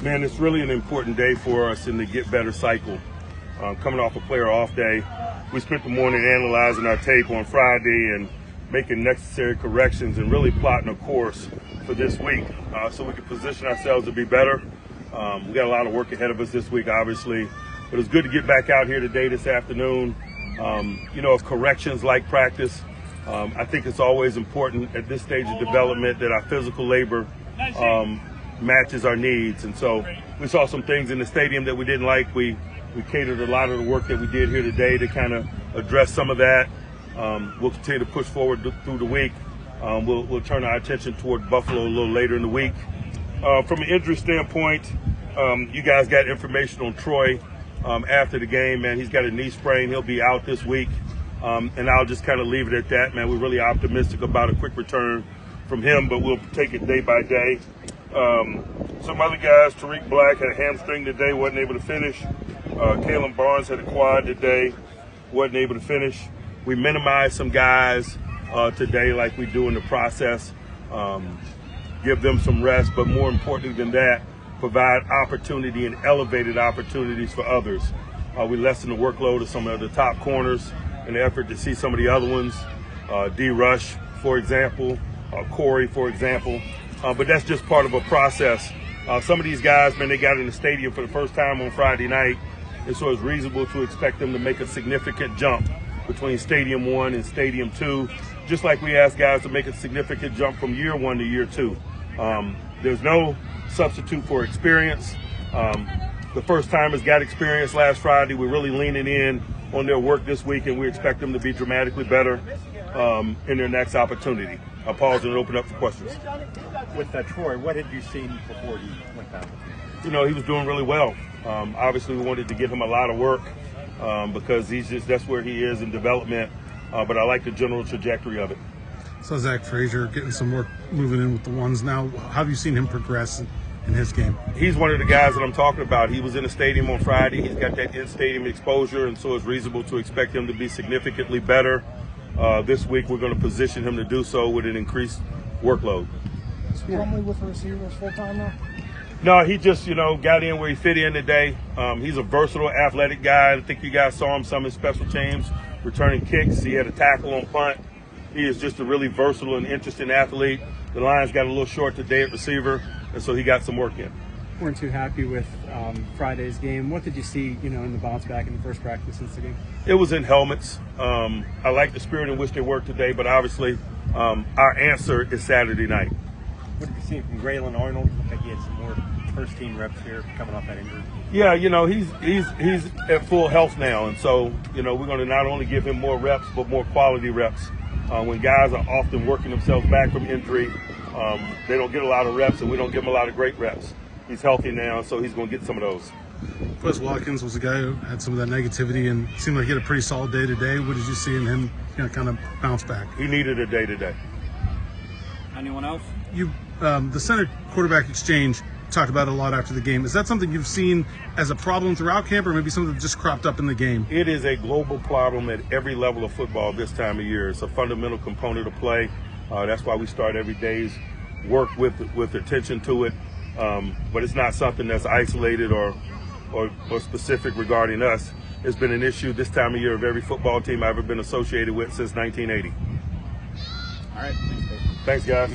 Man, it's really an important day for us in the Get Better cycle. Coming off a player off day, we spent the morning analyzing our tape on Friday and making necessary corrections and really plotting a course for this week so we can position ourselves to be better. We got a lot of work ahead of us this week, obviously, but it's good to get back out here today, this afternoon. If corrections like practice, I think it's always important at this stage of development that our physical labor matches our needs. And so we saw some things in the stadium that we didn't like. We catered a lot of the work that we did here today to kind of address some of that. We'll continue to push forward through the week. We'll turn our attention toward Buffalo a little later in the week. From an injury standpoint, you guys got information on Troy after the game, man. He's got a knee sprain. He'll be out this week. And I'll just kind of leave it at that, man. We're really optimistic about a quick return from him, but we'll take it day by day. Some other guys, Tariq Black had a hamstring today, wasn't able to finish. Kalen Barnes had a quad today, wasn't able to finish. We minimized some guys today like we do in the process, give them some rest, but more importantly than that, provide opportunity and elevated opportunities for others. We lessened the workload of some of the top corners in the effort to see some of the other ones, D. Rush, for example, Corey, for example. But that's just part of a process. Some of these guys, man, they got in the stadium for the first time on Friday night, and so it's reasonable to expect them to make a significant jump between Stadium 1 and Stadium 2, just like we asked guys to make a significant jump from year 1 to year 2. There's no substitute for experience. The first-timers got experience last Friday. We're really leaning in on their work this week, and we expect them to be dramatically better in their next opportunity. I'll pause and open up for questions. With Troy, what had you seen before he went down? He was doing really well. Obviously, we wanted to give him a lot of work because that's where he is in development. But I like the general trajectory of it. So Zach Frazier getting some work moving in with the ones now. How have you seen him progress in his game? He's one of the guys that I'm talking about. He was in the stadium on Friday. He's got that in-stadium exposure, and so it's reasonable to expect him to be significantly better. This week, we're going to position him to do so with an increased workload. Is Tomlin with the receivers full-time now? No, he just, got in where he fit in today. He's a versatile, athletic guy. I think you guys saw him some in special teams, returning kicks. He had a tackle on punt. He is just a really versatile and interesting athlete. The Lions got a little short today at receiver, and so he got some work in. Weren't too happy with Friday's game. What did you see, in the bounce back in the first practice since the game? It was in helmets. I like the spirit in which they worked today, but obviously our answer is Saturday night. What did you see from Graylin Arnold? Looked like he had some more first-team reps here coming off that injury. Yeah, he's at full health now, and so we're going to not only give him more reps, but more quality reps. When guys are often working themselves back from injury, they don't get a lot of reps, and we don't give them a lot of great reps. He's healthy now, so he's going to get some of those. Wes Watkins was a guy who had some of that negativity and seemed like he had a pretty solid day today. What did you see in him kind of bounce back? He needed a day today. Anyone else? The center quarterback exchange talked about it a lot after the game. Is that something you've seen as a problem throughout camp, or maybe something that just cropped up in the game? It is a global problem at every level of football this time of year. It's a fundamental component of play. That's why we start every day's work with attention to it. But it's not something that's isolated or specific regarding us. It's been an issue this time of year of every football team I've ever been associated with since 1980. All right. Thanks, guys.